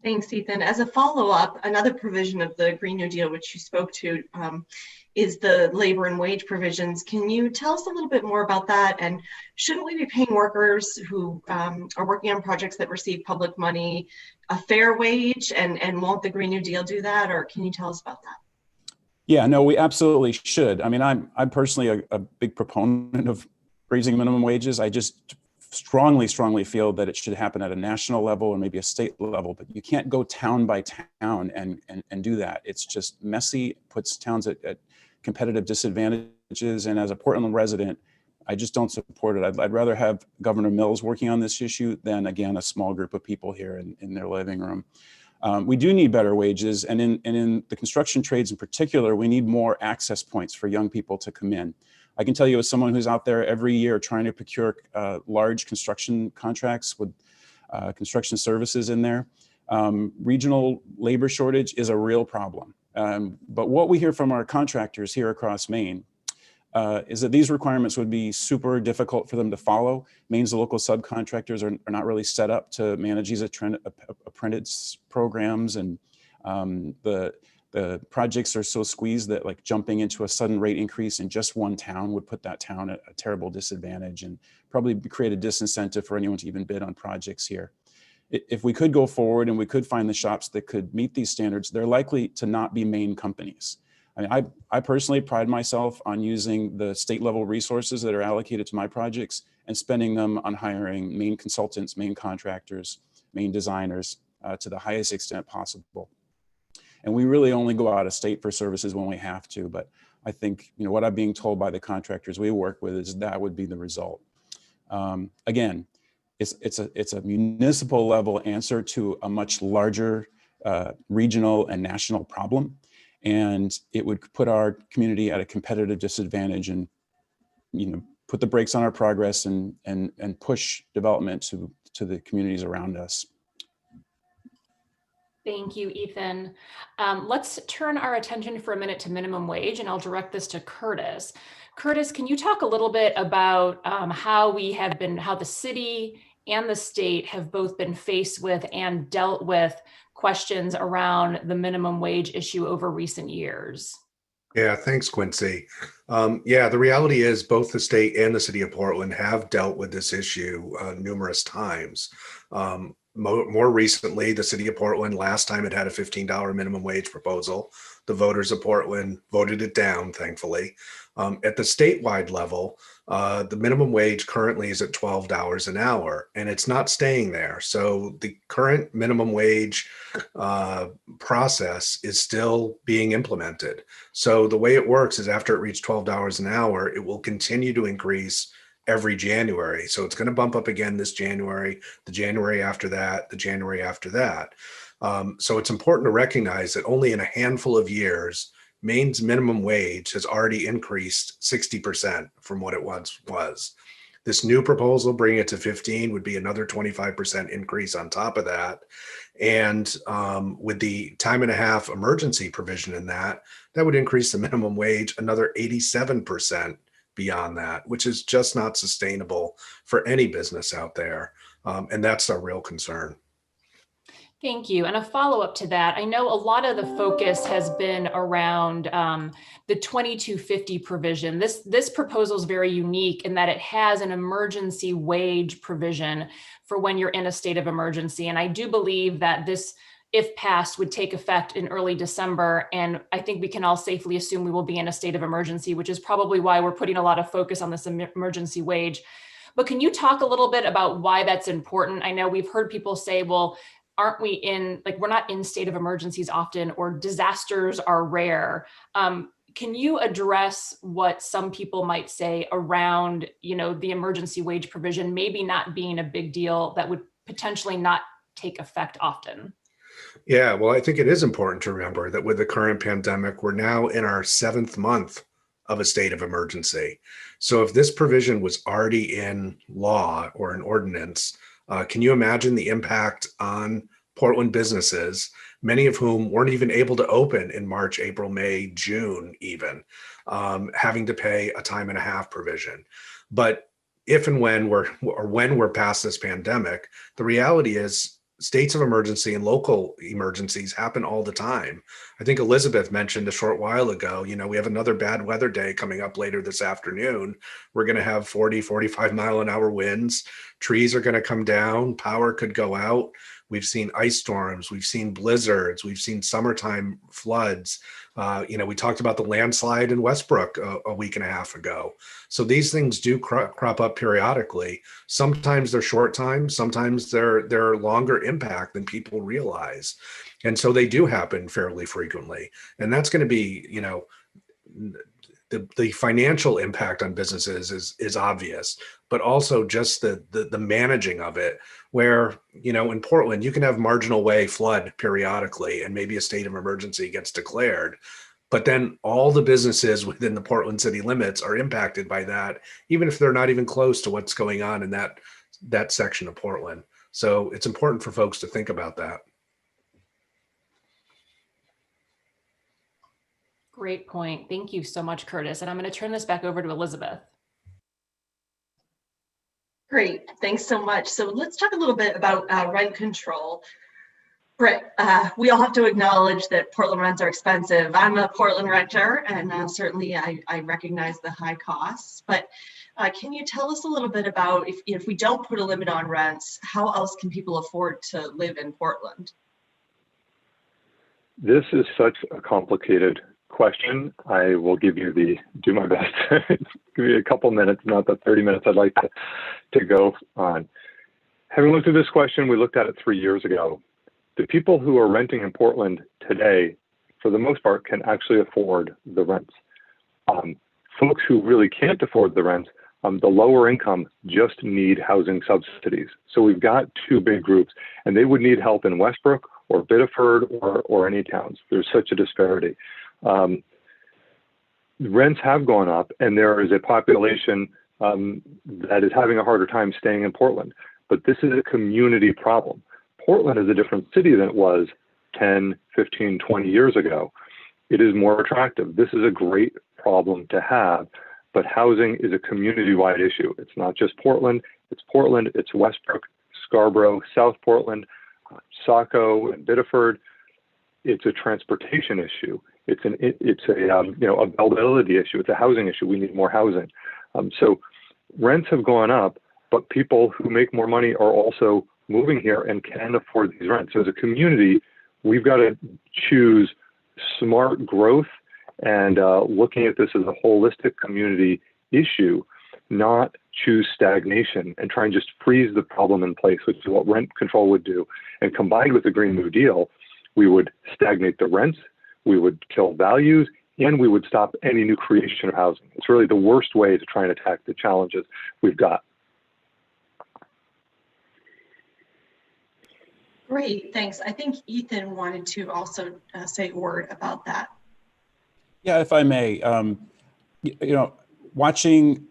Thanks, Ethan. As a follow-up, another provision of the Green New Deal, which you spoke to, is the labor and wage provisions. Can you tell us a little bit more about that? And shouldn't we be paying workers who are working on projects that receive public money a fair wage? And won't the Green New Deal do that? Or can you tell us about that? Yeah, no, we absolutely should. I mean, I'm personally a big proponent of raising minimum wages. I just strongly feel that it should happen at a national level or maybe a state level, but you can't go town by town and do that. It's just messy, puts towns at competitive disadvantages. And as a Portland resident, I just don't support it. I'd rather have Governor Mills working on this issue than, again, a small group of people here in their living room. We do need better wages, and in the construction trades in particular, we need more access points for young people to come in. I can tell you, as someone who's out there every year trying to procure large construction contracts with construction services in there, regional labor shortage is a real problem. But what we hear from our contractors here across Maine is that these requirements would be super difficult for them to follow. Maine's local subcontractors are not really set up to manage these apprentice programs, and the projects are so squeezed that like jumping into a sudden rate increase in just one town would put that town at a terrible disadvantage and probably create a disincentive for anyone to even bid on projects here. If we could go forward and we could find the shops that could meet these standards, they're likely to not be Maine companies. I mean, I personally pride myself on using the state level resources that are allocated to my projects and spending them on hiring Maine consultants, Maine contractors, Maine designers to the highest extent possible. And we really only go out of state for services when we have to. But I think, what I'm being told by the contractors we work with is that would be the result. Again, it's a municipal level answer to a much larger regional and national problem. And it would put our community at a competitive disadvantage and, put the brakes on our progress and push development to the communities around us. Thank you, Ethan. Let's turn our attention for a minute to minimum wage, and I'll direct this to Curtis. Curtis, can you talk a little bit about how the city and the state have both been faced with and dealt with questions around the minimum wage issue over recent years? Yeah, thanks, Quincy. The reality is both the state and the city of Portland have dealt with this issue numerous times. More recently, the city of Portland, last time it had a $15 minimum wage proposal. The voters of Portland voted it down, thankfully. At the statewide level, the minimum wage currently is at $12 an hour, and it's not staying there. So the current minimum wage process is still being implemented. So the way it works is after it reaches $12 an hour, it will continue to increase every January. So it's going to bump up again this January, the January after that, the January after that. So it's important to recognize that only in a handful of years, Maine's minimum wage has already increased 60% from what it once was. This new proposal, bringing it to 15, would be another 25% increase on top of that. And with the time and a half emergency provision in that, that would increase the minimum wage another 87% beyond that, which is just not sustainable for any business out there. And that's a real concern. Thank you. And a follow-up to that, I know a lot of the focus has been around the 2250 provision. This proposal is very unique in that it has an emergency wage provision for when you're in a state of emergency. And I do believe that this, if passed, would take effect in early December. And I think we can all safely assume we will be in a state of emergency, which is probably why we're putting a lot of focus on this emergency wage. But can you talk a little bit about why that's important? I know we've heard people say, well, aren't we in, like, we're not in state of emergencies often, or disasters are rare. Can you address what some people might say around, the emergency wage provision maybe not being a big deal that would potentially not take effect often? Yeah, well, I think it is important to remember that with the current pandemic, we're now in our 7th month of a state of emergency. So if this provision was already in law or an ordinance, can you imagine the impact on Portland businesses, many of whom weren't even able to open in March, April, May, June, even having to pay a time and a half provision? But if and when we're past this pandemic, the reality is states of emergency and local emergencies happen all the time. I think Elizabeth mentioned a short while ago, we have another bad weather day coming up later this afternoon. We're going to have 40, 45 mile an hour winds. Trees are going to come down. Power could go out. We've seen ice storms. We've seen blizzards. We've seen summertime floods. We talked about the landslide in Westbrook a week and a half ago. So these things do crop up periodically. Sometimes they're short time. Sometimes they're longer impact than people realize. And so they do happen fairly frequently. And that's going to be, the financial impact on businesses is obvious, but also just the managing of it, where, in Portland, you can have marginal way flood periodically and maybe a state of emergency gets declared, but then all the businesses within the Portland city limits are impacted by that, even if they're not even close to what's going on in that section of Portland. So it's important for folks to think about that. Great point. Thank you so much, Curtis. And I'm going to turn this back over to Elizabeth. Great. Thanks so much. So let's talk a little bit about rent control. Britt, we all have to acknowledge that Portland rents are expensive. I'm a Portland renter, and certainly I recognize the high costs. But can you tell us a little bit about if we don't put a limit on rents, how else can people afford to live in Portland? This is such a complicated question. I will do my best. Give you a couple minutes, not the 30 minutes I'd like to go on. Having looked at this question, we looked at it 3 years ago. The people who are renting in Portland today, for the most part, can actually afford the rents. Folks who really can't afford the rents, the lower income, just need housing subsidies. So we've got two big groups, and they would need help in Westbrook or Biddeford or any towns. There's such a disparity. Rents have gone up, and there is a population that is having a harder time staying in Portland. But this is a community problem. Portland is a different city than it was 10, 15, 20 years ago. It is more attractive. This is a great problem to have, but housing is a community-wide issue. It's not just Portland, it's Westbrook, Scarborough, South Portland, Saco, and Biddeford. It's a transportation issue. It's a availability issue. It's a housing issue. We need more housing. So rents have gone up, but people who make more money are also moving here and can afford these rents. So as a community, we've got to choose smart growth and looking at this as a holistic community issue, not choose stagnation and try and just freeze the problem in place, which is what rent control would do. And combined with the Green New Deal, we would stagnate the rents, we would kill values, and we would stop any new creation of housing. It's really the worst way to try and attack the challenges we've got. Great, thanks. I think Ethan wanted to also say a word about that. Yeah, if I may, watching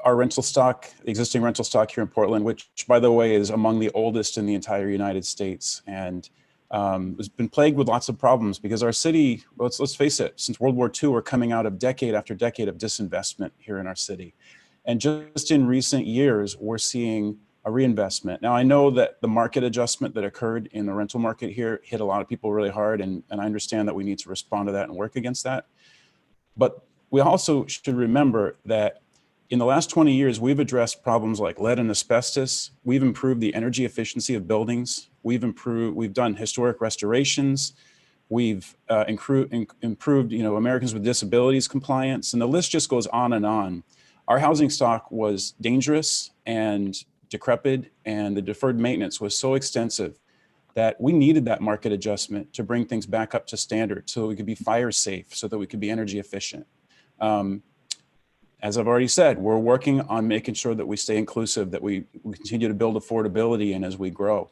our rental stock, existing rental stock here in Portland, which by the way is among the oldest in the entire United States, and has been plagued with lots of problems because our city, let's face it, since World War II, we're coming out of decade after decade of disinvestment here in our city. And just in recent years, we're seeing a reinvestment. Now, I know that the market adjustment that occurred in the rental market here hit a lot of people really hard, and I understand that we need to respond to that and work against that. But we also should remember that in the last 20 years, we've addressed problems like lead and asbestos. We've improved the energy efficiency of buildings. We've done historic restorations. We've improved, Americans with Disabilities compliance, and the list just goes on and on. Our housing stock was dangerous and decrepit, and the deferred maintenance was so extensive that we needed that market adjustment to bring things back up to standard so that we could be fire safe, so that we could be energy efficient. As I've already said, we're working on making sure that we stay inclusive, that we continue to build affordability and as we grow.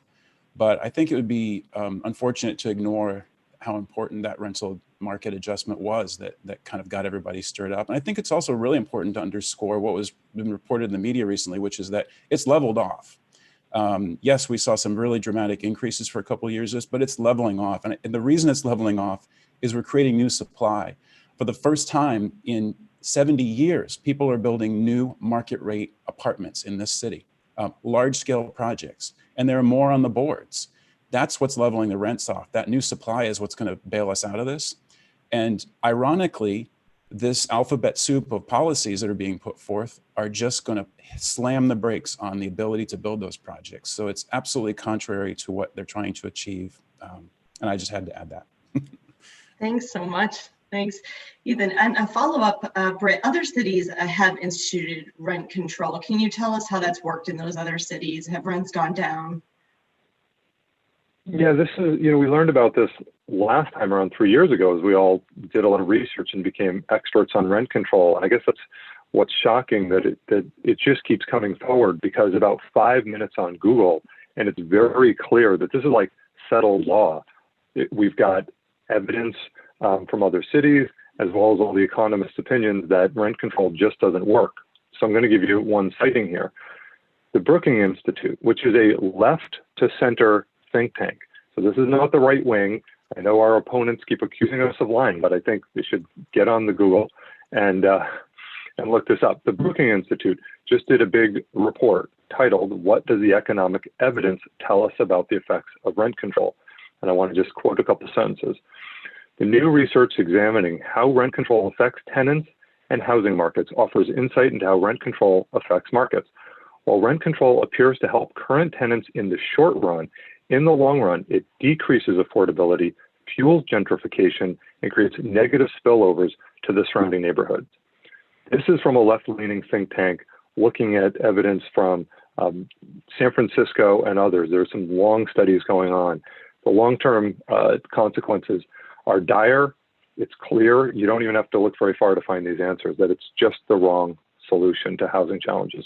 But I think it would be unfortunate to ignore how important that rental market adjustment was that kind of got everybody stirred up. And I think it's also really important to underscore what was been reported in the media recently, which is that it's leveled off. Yes, we saw some really dramatic increases for a couple of years, but it's leveling off. And the reason it's leveling off is we're creating new supply. For the first time in 70 years, people are building new market rate apartments in this city, large scale projects, and there are more on the boards. That's what's leveling the rents off. That new supply is what's going to bail us out of this. And ironically, this alphabet soup of policies that are being put forth are just going to slam the brakes on the ability to build those projects. So it's absolutely contrary to what they're trying to achieve. And I just had to add that. Thanks so much. Thanks, Ethan. And a follow-up, Britt, other cities have instituted rent control. Can you tell us how that's worked in those other cities? Have rents gone down? Yeah, this is, we learned about this last time around 3 years ago as we all did a lot of research and became experts on rent control. And I guess that's what's shocking, that it just keeps coming forward, because about 5 minutes on Google, and it's very clear that this is like settled law. We've got evidence from other cities, as well as all the economists' opinions that rent control just doesn't work. So I'm going to give you one citing here. The Brookings Institute, which is a left to center think tank. So this is not the right wing. I know our opponents keep accusing us of lying, but I think they should get on the Google and look this up. The Brookings Institute just did a big report titled, "What Does the Economic Evidence Tell Us About the Effects of Rent Control?" And I want to just quote a couple sentences. The new research examining how rent control affects tenants and housing markets offers insight into how rent control affects markets. While rent control appears to help current tenants in the short run, in the long run, it decreases affordability, fuels gentrification, and creates negative spillovers to the surrounding neighborhoods. This is from a left-leaning think tank looking at evidence from San Francisco and others. There's some long studies going on. The long-term consequences are dire. It's clear. You don't even have to look very far to find these answers, that it's just the wrong solution to housing challenges.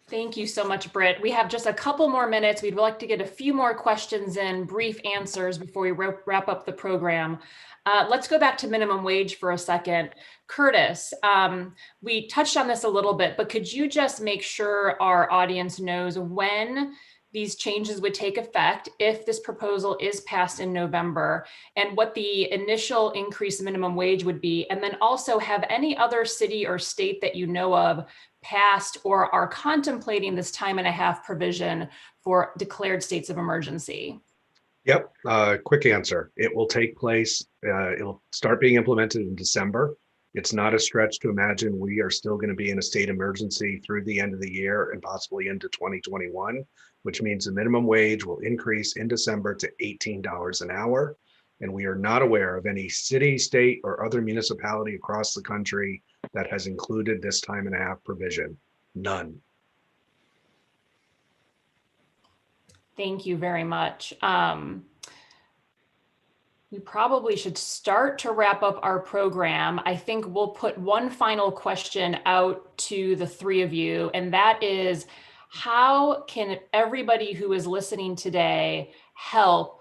Thank you so much, Britt. We have just a couple more minutes. We'd like to get a few more questions in, brief answers before we wrap up the program. Let's go back to minimum wage for a second. Curtis, we touched on this a little bit, but could you just make sure our audience knows when these changes would take effect if this proposal is passed in November, and what the initial increase in minimum wage would be? And then also, have any other city or state that you know of passed or are contemplating this time-and-a-half provision for declared states of emergency? Yep, quick answer. It will take place, it'll start being implemented in December. It's not a stretch to imagine we are still going to be in a state emergency through the end of the year and possibly into 2021, which means the minimum wage will increase in December to $18 an hour. And we are not aware of any city, state, or other municipality across the country that has included this time and a half provision. None. Thank you very much. We probably should start to wrap up our program. I think we'll put one final question out to the three of you, and that is, how can everybody who is listening today help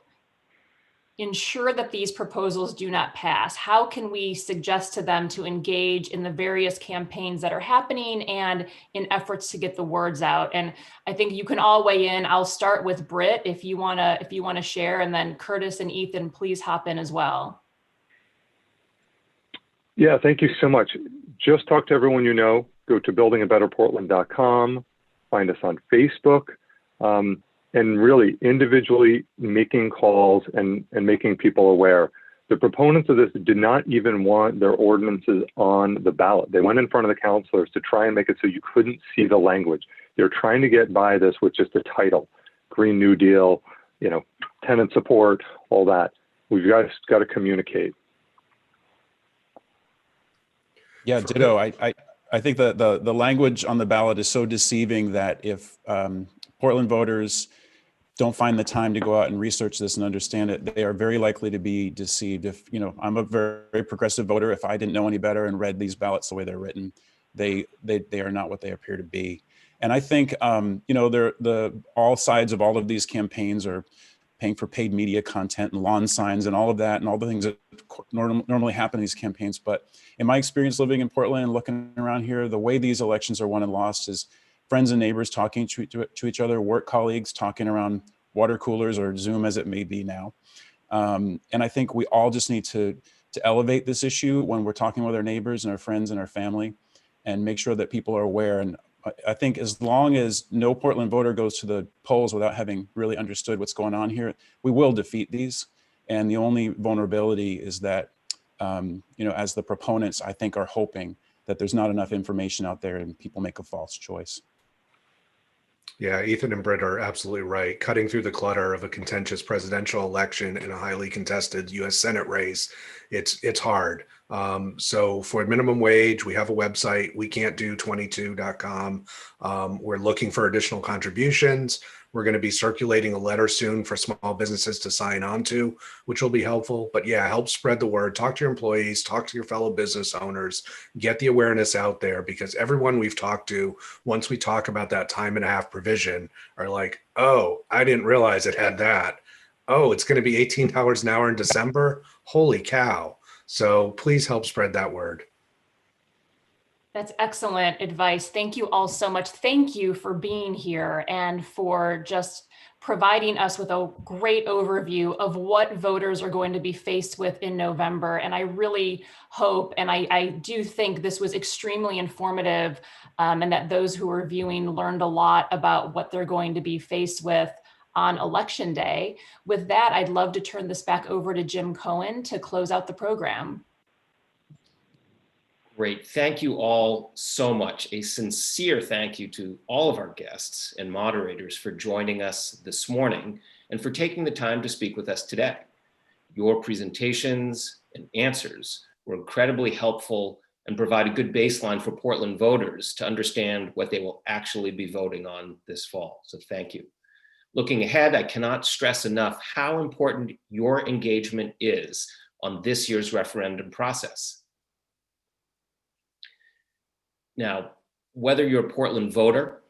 ensure that these proposals do not pass? How can we suggest to them to engage in the various campaigns that are happening and in efforts to get the words out? And I think you can all weigh in. I'll start with Britt if you wanna share, and then Curtis and Ethan, please hop in as well. Yeah, thank you so much. Just talk to everyone you know. Go to buildingabetterportland.com, find us on Facebook. And really individually making calls and making people aware. The proponents of this did not even want their ordinances on the ballot. They went in front of the councilors to try and make it so you couldn't see the language. They're trying to get by this with just a title, Green New Deal, tenant support, all that. We've got to communicate. Yeah, ditto. I think the language on the ballot is so deceiving that if Portland voters don't find the time to go out and research this and understand it, they are very likely to be deceived. If, I'm a very progressive voter. If I didn't know any better and read these ballots the way they're written, they are not what they appear to be. And I think, all sides of all of these campaigns are paying for paid media content and lawn signs and all of that and all the things that normally happen in these campaigns. But in my experience living in Portland and looking around here, the way these elections are won and lost is friends and neighbors talking to each other, work colleagues talking around water coolers or Zoom as it may be now. And I think we all just need to elevate this issue when we're talking with our neighbors and our friends and our family, and make sure that people are aware. And I think as long as no Portland voter goes to the polls without having really understood what's going on here, we will defeat these. And the only vulnerability is that, as the proponents, I think, are hoping that there's not enough information out there and people make a false choice. Yeah, Ethan and Britt are absolutely right. Cutting through the clutter of a contentious presidential election and a highly contested U.S. Senate race, it's hard. So for minimum wage, we have a website, wecan'tdo22.com. We're looking for additional contributions. We're going to be circulating a letter soon for small businesses to sign on to, which will be helpful. But yeah, help spread the word. Talk to your employees, talk to your fellow business owners, get the awareness out there, because everyone we've talked to, once we talk about that time and a half provision, are like, oh, I didn't realize it had that. Oh, it's going to be $18 an hour in December. Holy cow. So please help spread that word. That's excellent advice. Thank you all so much. Thank you for being here and for just providing us with a great overview of what voters are going to be faced with in November. And I really hope, and I do think this was extremely informative, and that those who are viewing learned a lot about what they're going to be faced with on Election Day. With that, I'd love to turn this back over to Jim Cohen to close out the program. Great. Thank you all so much. A sincere thank you to all of our guests and moderators for joining us this morning and for taking the time to speak with us today. Your presentations and answers were incredibly helpful and provide a good baseline for Portland voters to understand what they will actually be voting on this fall. So thank you. Looking ahead, I cannot stress enough how important your engagement is on this year's referendum process. Now, whether you're a Portland voter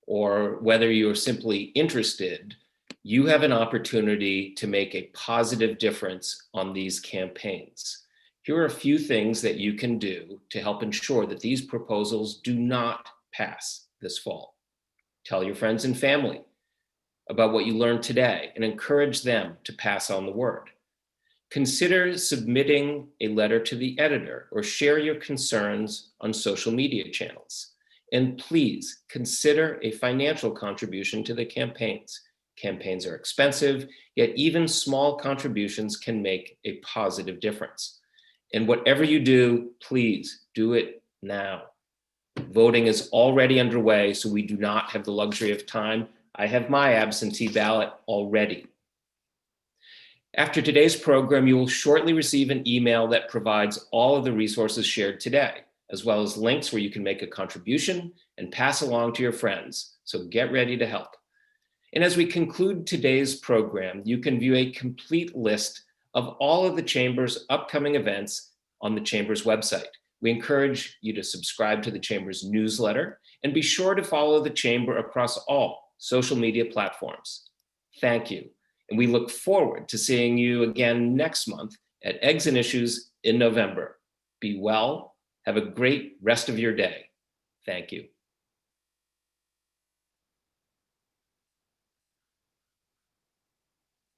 or whether you're simply interested, you have an opportunity to make a positive difference on these campaigns. Here are a few things that you can do to help ensure that these proposals do not pass this fall. Tell your friends and family about what you learned today and encourage them to pass on the word. Consider submitting a letter to the editor or share your concerns on social media channels. And please consider a financial contribution to the campaigns. Campaigns are expensive, yet even small contributions can make a positive difference. And whatever you do, please do it now. Voting is already underway, so we do not have the luxury of time. I have my absentee ballot already. After today's program, you will shortly receive an email that provides all of the resources shared today, as well as links where you can make a contribution and pass along to your friends. So get ready to help. And as we conclude today's program, you can view a complete list of all of the Chamber's upcoming events on the Chamber's website. We encourage you to subscribe to the Chamber's newsletter and be sure to follow the Chamber across all social media platforms. Thank you. And we look forward to seeing you again next month at Eggs and Issues in November. Be well. Have a great rest of your day. Thank you.